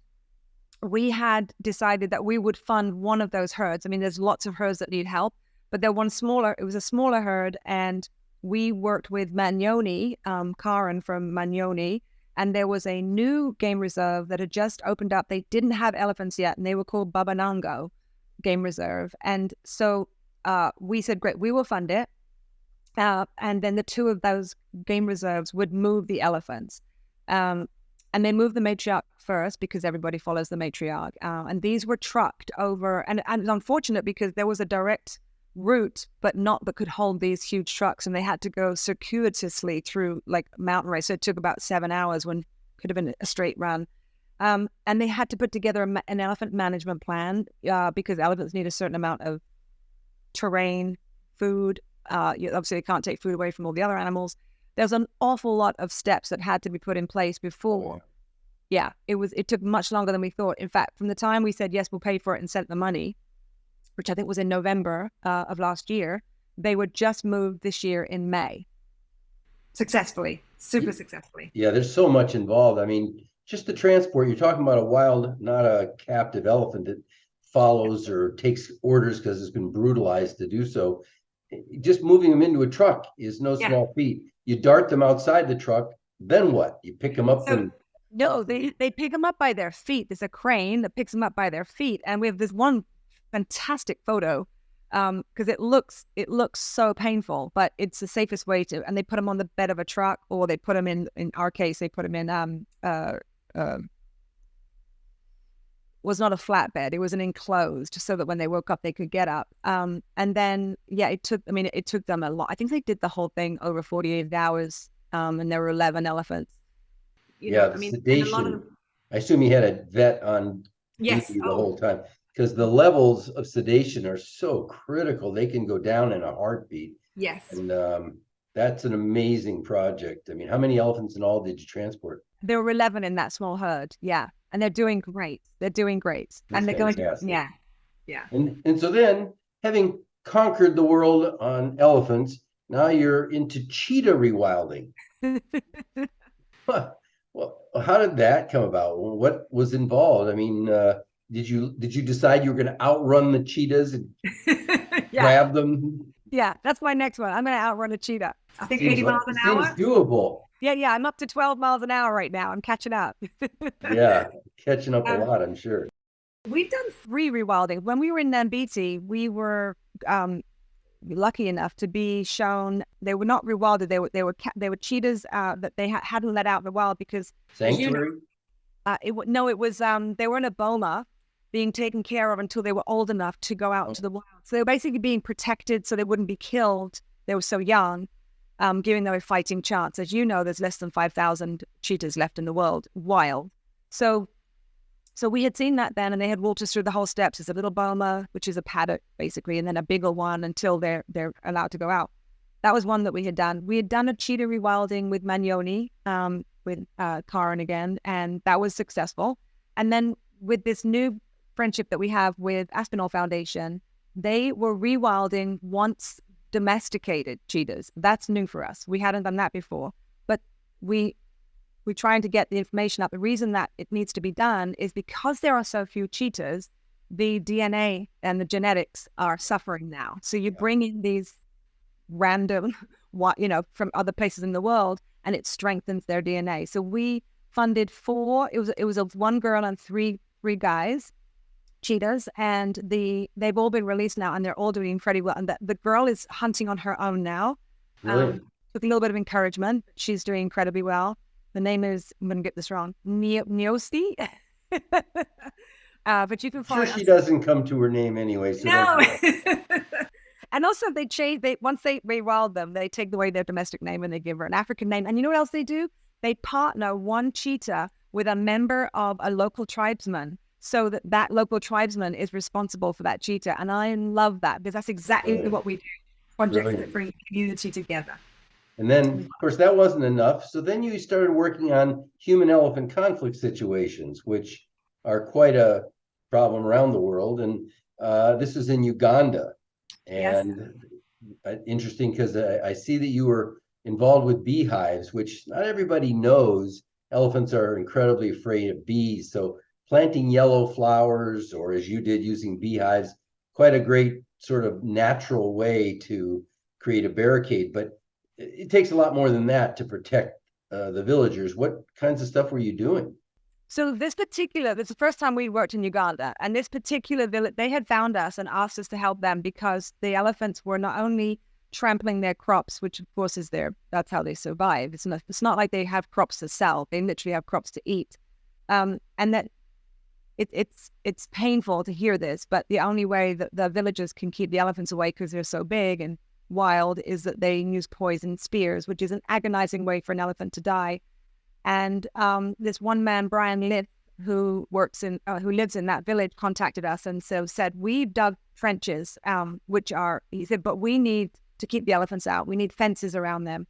we had decided that we would fund one of those herds. I mean, there's lots of herds that need help, but it was a smaller herd. And we worked with Manyoni, Karen from Manyoni, and there was a new game reserve that had just opened up. They didn't have elephants yet, and they were called Babanango Game Reserve. And so we said, great, we will fund it. And then the two of those game reserves would move the elephants. And they moved the matriarch first because everybody follows the matriarch. And these were trucked over. And it was unfortunate because there was a direct route, but not that could hold these huge trucks. And they had to go circuitously through like mountain race. So it took about 7 hours when could have been a straight run. And they had to put together an elephant management plan because elephants need a certain amount of terrain, food. Obviously, they can't take food away from all the other animals. There's an awful lot of steps that had to be put in place before. Yeah, it took much longer than we thought. In fact, from the time we said, yes, we'll pay for it and sent the money, which I think was in November of last year, they were just moved this year in May. Successfully, super successfully. Yeah, there's so much involved. I mean, just the transport, you're talking about a wild, not a captive elephant that follows or takes orders because it's been brutalized to do so. Just moving them into a truck is no small feat. You dart them outside the truck, then what? You pick them up and... No, they pick them up by their feet. There's a crane that picks them up by their feet. And we have this one fantastic photo because it looks so painful, but it's the safest way to, and they put them on the bed of a truck, or they put them in our case, they put them in, was not a flatbed. It was an enclosed so that when they woke up, they could get up. And then, it took them a lot. I think they did the whole thing over 48 hours. And there were 11 elephants. Sedation. I assume you had a vet on duty the whole time, because the levels of sedation are so critical. They can go down in a heartbeat. Yes. And that's an amazing project. I mean, how many elephants in all did you transport? There were 11 in that small herd. Yeah. And they're doing great. That's and they're fantastic. going to, yeah. And so then, having conquered the world on elephants, now you're into cheetah rewilding. Well, how did that come about? What was involved? I mean, did you decide you were going to outrun the cheetahs and grab them? Yeah, that's my next one. I'm going to outrun a cheetah. I think 80 miles an hour. Seems doable. Yeah. I'm up to 12 miles an hour right now. I'm catching up. Yeah, catching up a lot, I'm sure. We've done 3 rewilding. When we were in Nambiti, we were lucky enough to be shown. They were not rewilded. They were cheetahs that they hadn't let out in the wild because Sanctuary? it was they were in a boma being taken care of until they were old enough to go out into the wild. So they were basically being protected so they wouldn't be killed. They were so young, giving them a fighting chance. As you know, there's less than 5,000 cheetahs left in the world, wild. So we had seen that then, and they had walked us through the whole steps. There's a little boma, which is a paddock, basically, and then a bigger one until they're allowed to go out. That was one that we had done. We had done a cheetah rewilding with Magnoni, with Karen again, and that was successful. And then with this new friendship that we have with Aspinall Foundation, they were rewilding once domesticated cheetahs. That's new for us. We hadn't done that before, but we're trying to get the information out. The reason that it needs to be done is because there are so few cheetahs, the DNA and the genetics are suffering now. So you bring in these random, from other places in the world, and it strengthens their DNA. So we funded 4. It was a 1 girl and 3 guys, cheetahs, and they've all been released now, and they're all doing pretty well. And the girl is hunting on her own now. With a little bit of encouragement, she's doing incredibly well. The name is, I'm going to get this wrong, Niosi. But you can find. Sure, she doesn't come to her name anyway. So no. And also, once they rewild them, they take away their domestic name and they give her an African name. And you know what else they do? They partner one cheetah with a member of a local tribesman, so that local tribesman is responsible for that cheetah. And I love that, because that's exactly what we do. Projects that bring the community together. And then, of course, that wasn't enough. So then you started working on human-elephant conflict situations, which are quite a problem around the world. And this is in Uganda. And interesting, because I see that you were involved with beehives, which not everybody knows. Elephants are incredibly afraid of bees. So planting yellow flowers, or as you did, using beehives, quite a great sort of natural way to create a barricade. But it takes a lot more than that to protect the villagers. What kinds of stuff were you doing? So this is the first time we worked in Uganda, and this particular village, they had found us and asked us to help them because the elephants were not only trampling their crops, which of course that's how they survive. It's not like they have crops to sell. They literally have crops to eat. And that it's painful to hear this, but the only way that the villagers can keep the elephants away, because they're so big and wild, is that they use poison spears, which is an agonizing way for an elephant to die. And this one man, Brian Lith, who lives in that village, contacted us and said, we've dug trenches, he said, but we need to keep the elephants out. We need fences around them.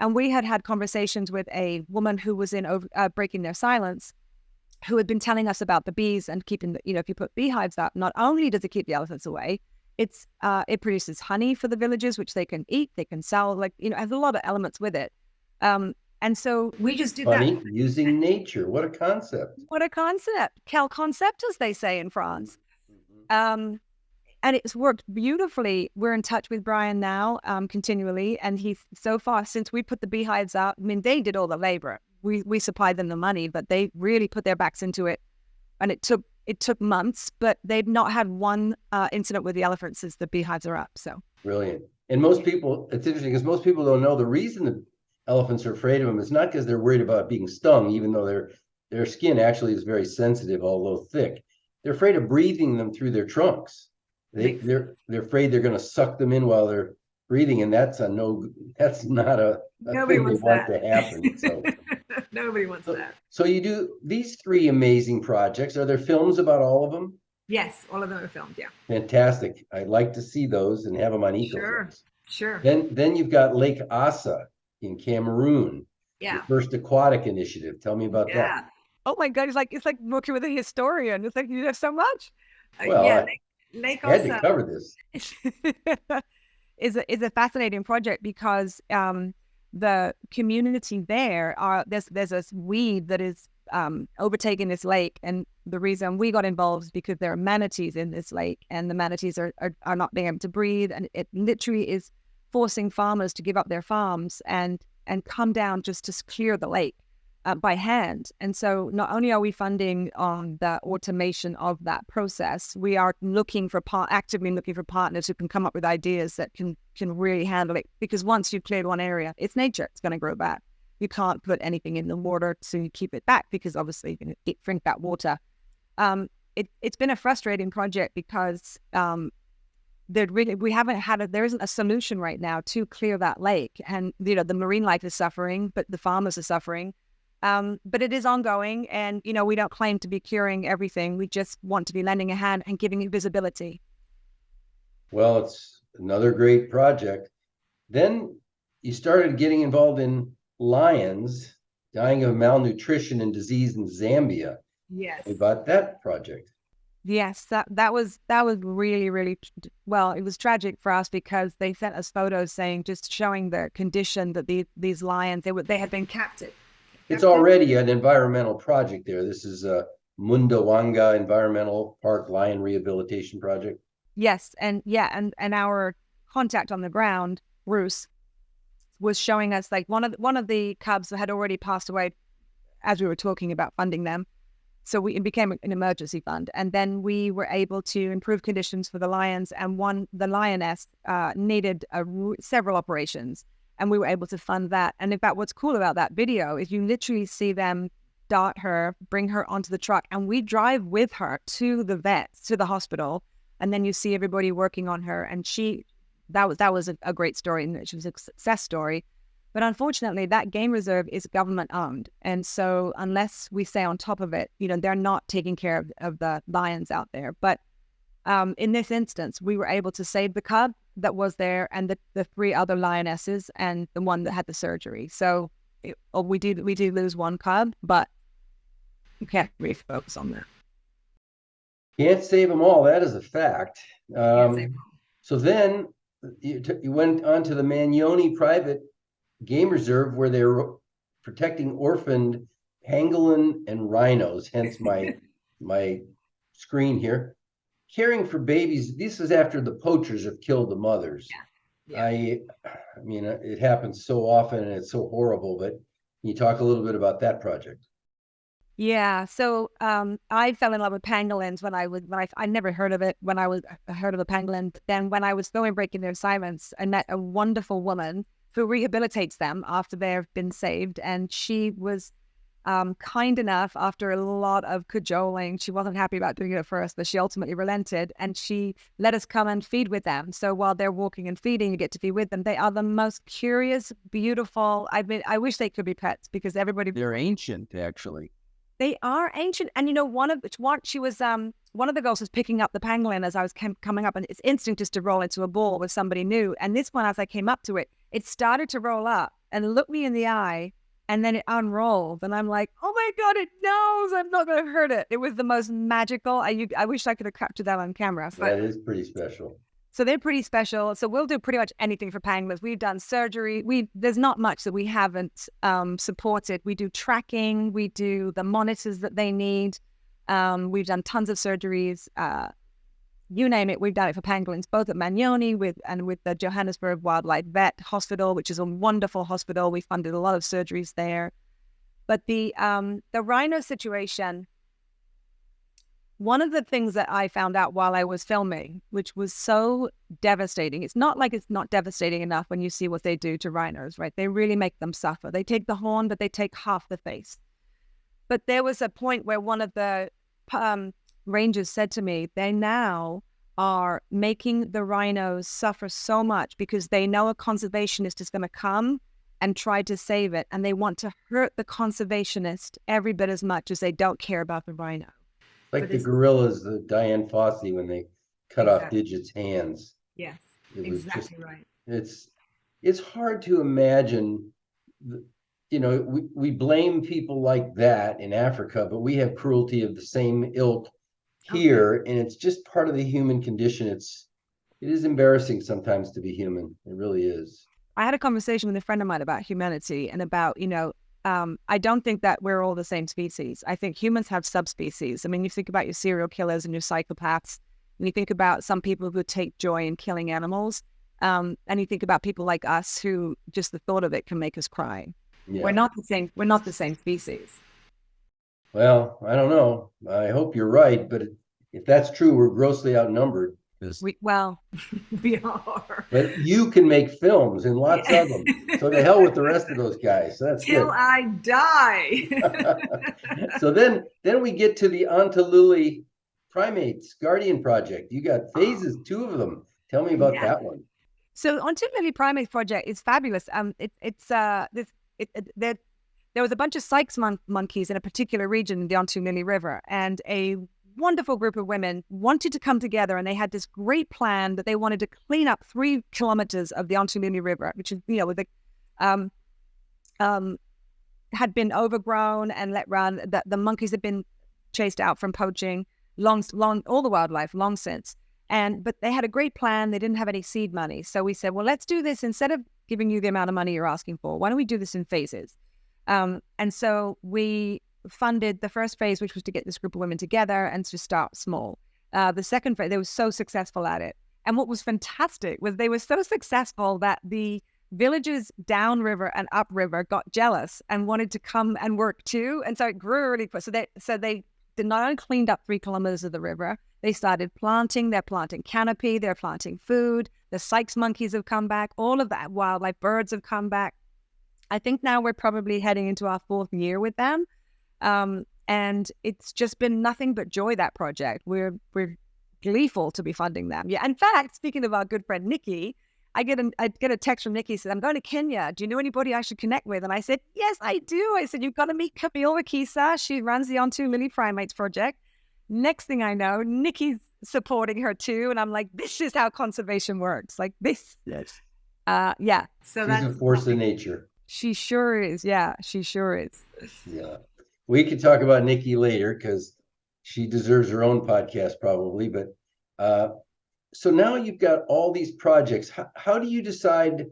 And we had conversations with a woman who was in breaking their silence, who had been telling us about the bees and keeping if you put beehives up, not only does it keep the elephants away, it produces honey for the villagers, which they can eat, they can sell, it has a lot of elements with it. And so we just did that. Using nature. What a concept. What a concept. Quel concept, as they say in France. And it's worked beautifully. We're in touch with Brian now, continually. And so far, since we put the beehives out, they did all the labor. We supplied them the money, but they really put their backs into it. And it took months, but they've not had one incident with the elephants since the beehives are up. So brilliant. And most people, it's interesting because most people don't know the reason that elephants are afraid of them is not because they're worried about being stung, even though their skin actually is very sensitive, although thick. They're afraid of breathing them through their trunks. They're afraid they're going to suck them in while they're breathing, and that's not a thing they want to happen. So. Nobody wants that. So you do these 3 amazing projects. Are there films about all of them? Yes, all of them are filmed. Yeah. Fantastic. I'd like to see those and have them on Ecoflix. Sure. Then you've got Lake Asa in Cameroon. Yeah. The first aquatic initiative. Tell me about that. Oh my God, it's like working with a historian. It's like you know so much. Well, Lake I had to cover this. is a fascinating project because the community there's a weed that is overtaking this lake, and the reason we got involved is because there are manatees in this lake, and the manatees are not being able to breathe, and it literally is forcing farmers to give up their farms and come down just to clear the lake. by hand. And so not only are we funding on the automation of that process, we are actively looking for partners who can come up with ideas that can really handle it. Because once you've cleared one area, it's nature, it's going to grow back. You can't put anything in the water to keep it back, because obviously you're going to drink that water. It's been a frustrating project because there isn't a solution right now to clear that lake. And, the marine life is suffering, but the farmers are suffering. But it is ongoing, and, we don't claim to be curing everything. We just want to be lending a hand and giving it visibility. Well, it's another great project. Then you started getting involved in lions dying of malnutrition and disease in Zambia. Yes. About that project. Yes, that was really, really, well, it was tragic for us because they sent us photos just showing the condition that these lions, they had been captive. It's already an environmental project there. This is a Mundawanga Environmental Park Lion Rehabilitation Project. Yes, and our contact on the ground, Bruce, was showing us like one of the cubs had already passed away as we were talking about funding them. So it became an emergency fund, and then we were able to improve conditions for the lions. And the lioness needed several operations, and we were able to fund that. And in fact, what's cool about that video is you literally see them dart her, bring her onto the truck, and we drive with her to the vets, to the hospital, and then you see everybody working on her. And that was a great story, and she was a success story. But unfortunately, that game reserve is government owned. And so unless we stay on top of it, they're not taking care of the lions out there. But in this instance, we were able to save the cub that was there and the 3 other lionesses and the one that had the surgery. So we did lose one cub, but we can't really focus on that. Can't save them all. That is a fact. So then you went on to the Manyoni Private Game Reserve, where they're protecting orphaned pangolin and rhinos, hence my screen here. Caring for babies. This is after the poachers have killed the mothers. Yeah. I mean, it happens so often and it's so horrible, but can you talk a little bit about that project? Yeah, so I fell in love with pangolins I never heard of it when I heard of a pangolin. But then when I was filming Breaking Their Silence, I met a wonderful woman who rehabilitates them after they've been saved. And she was kind enough, after a lot of cajoling, she wasn't happy about doing it at first, but she ultimately relented, and she let us come and feed with them. So while they're walking and feeding, you get to feed with them. They are the most curious, beautiful. I wish they could be pets, because they're ancient, actually. They are ancient. And one of the girls was picking up the pangolin as I was coming up, and its instinct is to roll into a ball with somebody new. And this one, as I came up to it, it started to roll up and look me in the eye, and then it unrolled. And I'm like, oh my God, it knows I'm not going to hurt it. It was the most magical. I wish I could have captured that on camera. That is pretty special. So they're pretty special. So we'll do pretty much anything for pangolins. We've done surgery. There's not much that we haven't supported. We do tracking. We do the monitors that they need. We've done tons of surgeries. You name it, we've done it for pangolins, both at Manyoni with the Johannesburg Wildlife Vet Hospital, which is a wonderful hospital. We funded a lot of surgeries there. But the rhino situation, one of the things that I found out while I was filming, which was so devastating, it's not like it's not devastating enough when you see what they do to rhinos, right? They really make them suffer. They take the horn, but they take half the face. But there was a point where one of the rangers said to me, they now are making the rhinos suffer so much because they know a conservationist is going to come and try to save it, and they want to hurt the conservationist every bit as much as they don't care about the rhino. Like the gorillas, the Diane Fossey, when they cut off Digit's hands. Yes, exactly right. It's hard to imagine. We blame people like that in Africa, but we have cruelty of the same ilk here, and it's just part of the human condition. It is embarrassing sometimes to be human. It really is. I had a conversation with a friend of mine about humanity and about, I don't think that we're all the same species. I think humans have subspecies. I mean, you think about your serial killers and your psychopaths, and you think about some people who take joy in killing animals, and you think about people like us who just the thought of it can make us cry. We're Yeah. not the same. We're not the same species. Well, I don't know. I hope you're right, but if that's true, we're grossly outnumbered. Well, we are. But you can make films and lots Yeah. of them. So to hell with the rest of those guys. So that's Till good. I die. So then we get to the Antaluli Primates Guardian Project. You got phases, two of them. Tell me about Yeah. that one. So on Lily Primates Project is fabulous. There was a bunch of Sykes monkeys in a particular region in the Lily River, and a wonderful group of women wanted to come together, and they had this great plan that they wanted to clean up 3 kilometers of the Lily River, which is, with had been overgrown and let run. The monkeys had been chased out from poaching long, all the wildlife long since. But they had a great plan. They didn't have any seed money. So we said, well, let's do this. Instead of giving you the amount of money you're asking for, why don't we do this in phases? And so we funded the first phase, which was to get this group of women together and to start small. The second phase, they were so successful at it. And what was fantastic was they were so successful that the villages downriver and upriver got jealous and wanted to come and work too. And so it grew really quick. So they did not only cleaned up 3 kilometers of the river, they started planting. They're planting canopy. They're planting food. The Sykes monkeys have come back. All of that wildlife, birds have come back. I think now we're probably heading into our 4th year with them. And it's just been nothing but joy, that project. We're gleeful to be funding them. Yeah. In fact, speaking of our good friend Nikki, I get a text from Nikki, said, I'm going to Kenya. Do you know anybody I should connect with? And I said, yes, I do. I said, you've got to meet Camille Wakisa. She runs the Lily Primates Project. Next thing I know, Nikki's supporting her too. And I'm like, this is how conservation works. Like this. Yes. Yeah. So She's a force of nature. She sure is. Yeah, she sure is. Yeah. We could talk about Nikki later because she deserves her own podcast probably. But so now you've got all these projects. How do you decide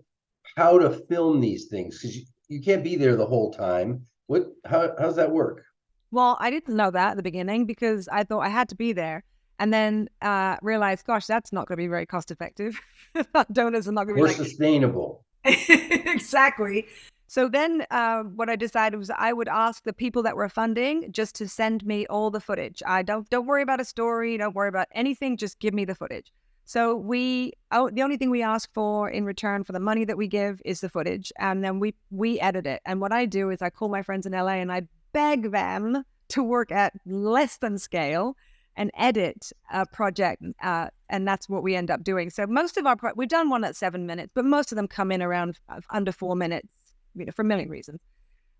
how to film these things? Because you can't be there the whole time. How does that work? Well, I didn't know that at the beginning because I thought I had to be there, and then realized, gosh, that's not going to be very cost effective. Donors are not going to be sustainable. Exactly. So then what I decided was I would ask the people that were funding just to send me all the footage. I don't worry about a story. Don't worry about anything. Just give me the footage. So the only thing we ask for in return for the money that we give is the footage. And then we edit it. And what I do is I call my friends in LA and I beg them to work at less than scale and edit a project. And that's what we end up doing. So most of our, we've done one at 7 minutes, but most of them come in around under 4 minutes, for a million reasons.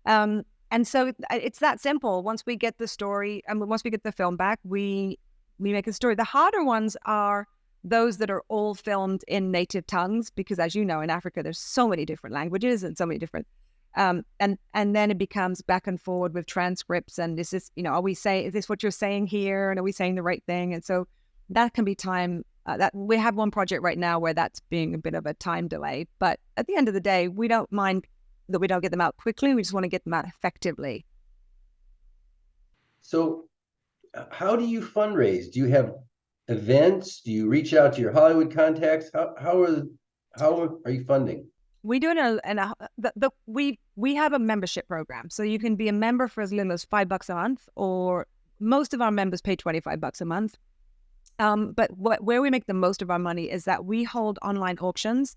And so it's that simple. Once we get the story and once we get the film back, we make a story. The harder ones are those that are all filmed in native tongues, because as you know, in Africa, there's so many different languages and so many different, and then it becomes back and forward with transcripts. And is this, is this what you're saying here? And are we saying the right thing? And so that can be time that we have one project right now where that's being a bit of a time delay. But at the end of the day, we don't mind that we don't get them out quickly. We just want to get them out effectively. So how do you fundraise? Do you have events? Do you reach out to your Hollywood contacts? How are you funding? We do we have a membership program, so you can be a member for as little as $5 a month, or most of our members pay $25 a month. But where we make the most of our money is that we hold online auctions,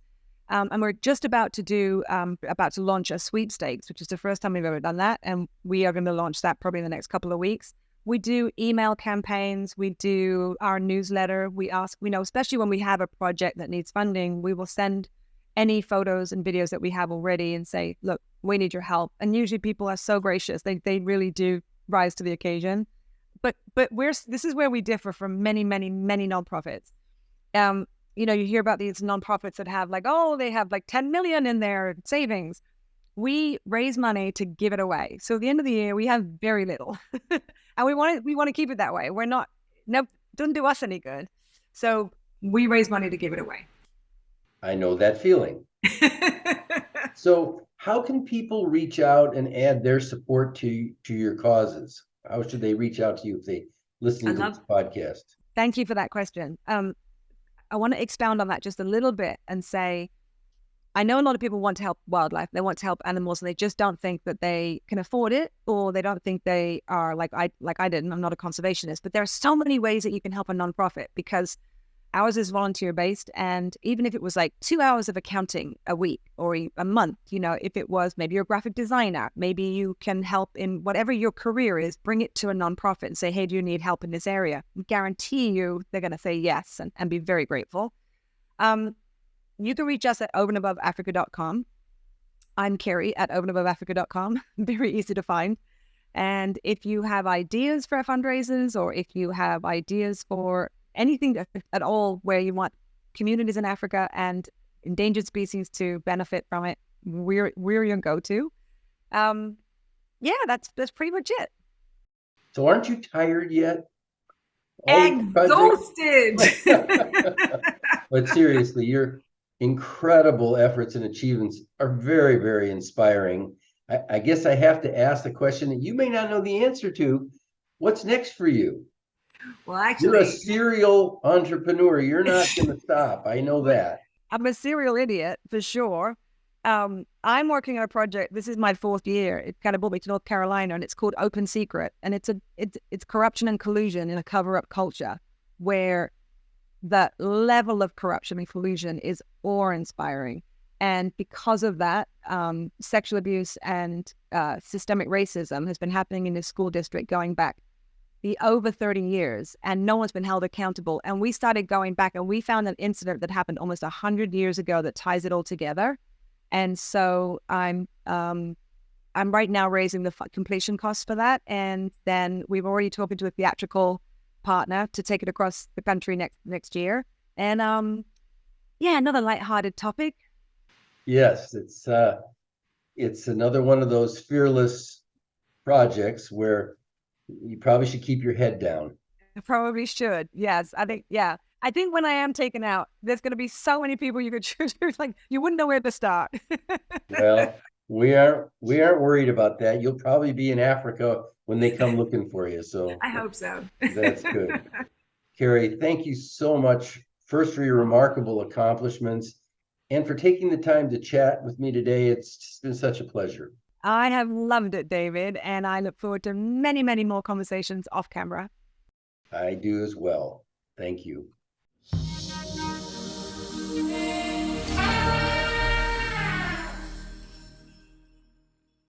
and we're just about to launch a sweepstakes, which is the first time we've ever done that, and we are going to launch that probably in the next couple of weeks. We do email campaigns. We do our newsletter. We ask, especially when we have a project that needs funding, we will send any photos and videos that we have already and say, look, we need your help. And usually people are so gracious. They really do rise to the occasion. But this is where we differ from many, many, many nonprofits. You hear about these nonprofits that have they have 10 million in their savings. We raise money to give it away. So at the end of the year, we have very little. And we want to keep it that way. Doesn't do us any good. So we raise money to give it away. I know that feeling. So how can people reach out and add their support to your causes? How should they reach out to you if they listen to this podcast? Thank you for that question. I want to expound on that just a little bit and say, I know a lot of people want to help wildlife. They want to help animals, and they just don't think that they can afford it, or they don't think they are like I didn't. I'm not a conservationist, but there are so many ways that you can help a nonprofit, because ours is volunteer based. And even if it was like 2 hours of accounting a week or a month, if it was, maybe you're a graphic designer, maybe you can help in whatever your career is, bring it to a nonprofit and say, hey, do you need help in this area? I guarantee you they're going to say yes and be very grateful. You can reach us at overandaboveafrica.com. I'm Kerry at overandaboveafrica.com. Very easy to find. And if you have ideas for fundraisers, or if you have ideas for anything at all where you want communities in Africa and endangered species to benefit from it, we're your go-to. That's pretty much it. So aren't you tired yet? Exhausted. But seriously, your incredible efforts and achievements are very, very inspiring. I guess I have to ask the question that you may not know the answer to. What's next for you? Well, actually, you're a serial entrepreneur. You're not going to stop. I know that. I'm a serial idiot for sure. I'm working on a project. This is my 4th year. It kind of brought me to North Carolina, and it's called Open Secret. And it's corruption and collusion in a cover-up culture, where the level of corruption and collusion is awe-inspiring. And because of that, sexual abuse and systemic racism has been happening in this school district going back over 30 years, and no one's been held accountable. And we started going back, and we found an incident that happened almost 100 years ago that ties it all together. And so I'm right now raising the completion costs for that. And then we've already talking to a theatrical partner to take it across the country next year. And another lighthearted topic. Yes, it's another one of those fearless projects where you probably should keep your head down. I probably should. Yes, I think when I am taken out, there's going to be so many people you could choose. Like, you wouldn't know where to start. Well, we aren't worried about that. You'll probably be in Africa when they come looking for you. So I hope so. That's good. Kerry, thank you so much, first for your remarkable accomplishments and for taking the time to chat with me today. It's just been such a pleasure. I have loved it, David, and I look forward to many, many more conversations off camera. I do as well. Thank you.